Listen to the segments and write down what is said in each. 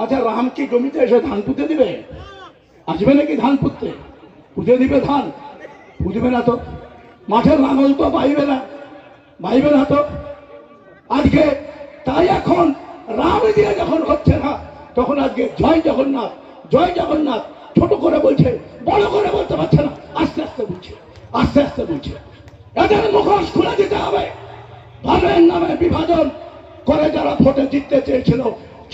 আচ্ছা, রাম কি জমিতে এসে ধান পুঁতে দিবে? আসবে নাকি ধান পুঁততে? পুঁতে দিবে ধান? পুঁতবে না তো। মাঠের লাঙল তো বাইবে না তো। আজকে তাই এখন রাম দিয়ে যখন হচ্ছে না, তখন আজকে জয় জগন্নাথ ছোট করে বলছে, বড় করে বলতে পারছে না, আস্তে আস্তে বলছে। এদের মুখোশ খুলে দিতে হবে। ধর্মের নামে বিভাজন করে যারা ভোটে জিততে চেয়েছিল,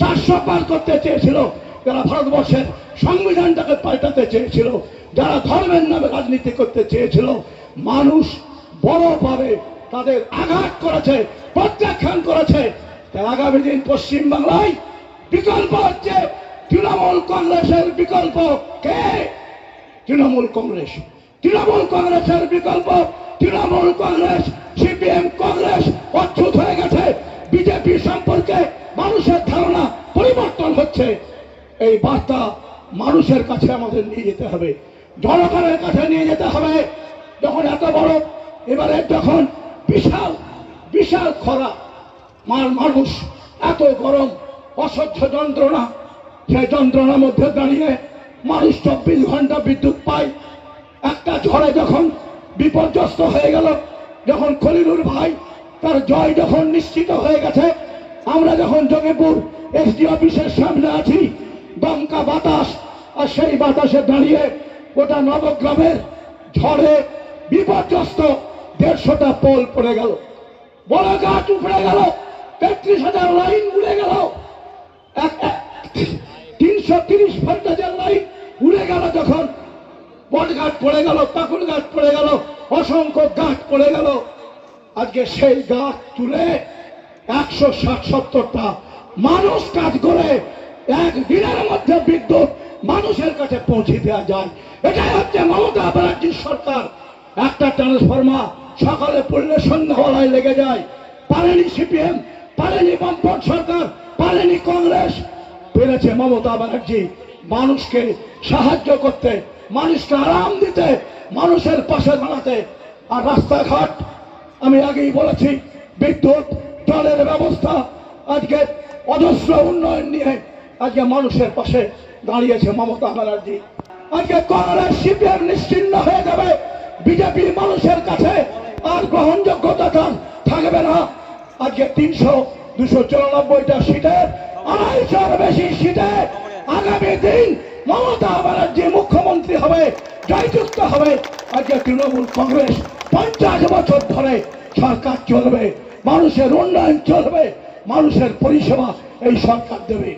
400 পার করতে চেয়েছিল, যারা ভারতবর্ষের সংবিধানটাকে পাল্টাতে চেয়েছিল, যারা ধর্মের নামে রাজনীতি করতে চেয়েছিল, মানুষ বড়ভাবে তাদের আঘাত করেছে, প্রত্যাখ্যান করেছে। তাই আগামী দিন পশ্চিম বাংলায় বিকল্প হচ্ছে তৃণমূল কংগ্রেসের বিকল্প কে? তৃণমূল কংগ্রেসের বিকল্প তৃণমূল কংগ্রেস। সিপিএম কংগ্রেস অচ্যুত হয়ে গেছে। বিজেপি সম্পর্কে মানুষের ধারণা পরিবর্তন হচ্ছে। এই বার্তা মানুষের কাছে আমাদের নিয়ে যেতে হবে, জনগণের কাছে নিয়ে যেতে হবে। যখন এত বড় এবারে যখন বিশাল খরা, মানুষ এত গরম, অসহ্য যন্ত্রণা, সেই যন্ত্রণার মধ্যে দাঁড়িয়ে মানুষ 24 ঘন্টা বিদ্যুৎ পায়। একটা ঝড়ে যখন বিপর্যস্ত হয়ে গেল, যখন খলিলুর ভাই তার জয় যখন নিশ্চিত হয়ে গেছে, আমরা যখন জঙ্গিপুর এসডি অফিসের সামনে আছি, দমকা বাতাস, আর সেই বাতাসে দাঁড়িয়ে গোটা নবগ্রামের ঝড়ে বিপর্যস্ত 150টা পোল পড়ে গেল, বড় গাছ উপড়ে গেল, 33,000 লাইন উড়ে গেল, 330 ভোল্টেজের লাইন উড়ে গেল। যখন বট গাছ পড়ে গেল, পাকুড় গাছ পড়ে গেল, অসংখ্য গাছ পড়ে গেল। আজকে সেই গাছ তুলে 160-70টা মানুষ কাজ করে একদিনের মধ্যে বিদ্যুৎ মানুষের কাছে পৌঁছে দেওয়া যায়। এটাই হচ্ছে মমতা ব্যানার্জির সরকার। একটা ট্রান্সফরমার সকালে পড়লে সন্ধ্যাবেলায় লেগে যায়। পারেনি সিপিএম, পারেনি বামপন্থ সরকার, পারেনি কংগ্রেস, পেরেছে মমতা ব্যানার্জি মানুষকে সাহায্য করতে, মানুষকে আরাম দিতে, মানুষের পাশে দাঁড়াতে। আর রাস্তাঘাট আমি আগেই বলেছি, বিদ্যুৎ, জলের ব্যবস্থা, আজকে অজস্র উন্নয়ন নিয়ে আজকে মানুষের পাশে দাঁড়িয়েছে মমতা ব্যানার্জি। আজকে কংগ্রেস সিপিএম নিশ্চিহ্ন হয়ে যাবে, বিজেপি মানুষের কাছে আর গ্রহণযোগ্যতা থাকবে না। আজকে 294টা সিটের 250-এর বেশি সিটে আগামী দিন মমতা ব্যানার্জি মুখ্যমন্ত্রী হবে, জয়যুক্ত হবে। আজকে তৃণমূল কংগ্রেস 50 বছর ধরে সরকার চলবে, মানুষের উন্নয়ন চলবে, মানুষের পরিষেবা এই সরকার দেবে।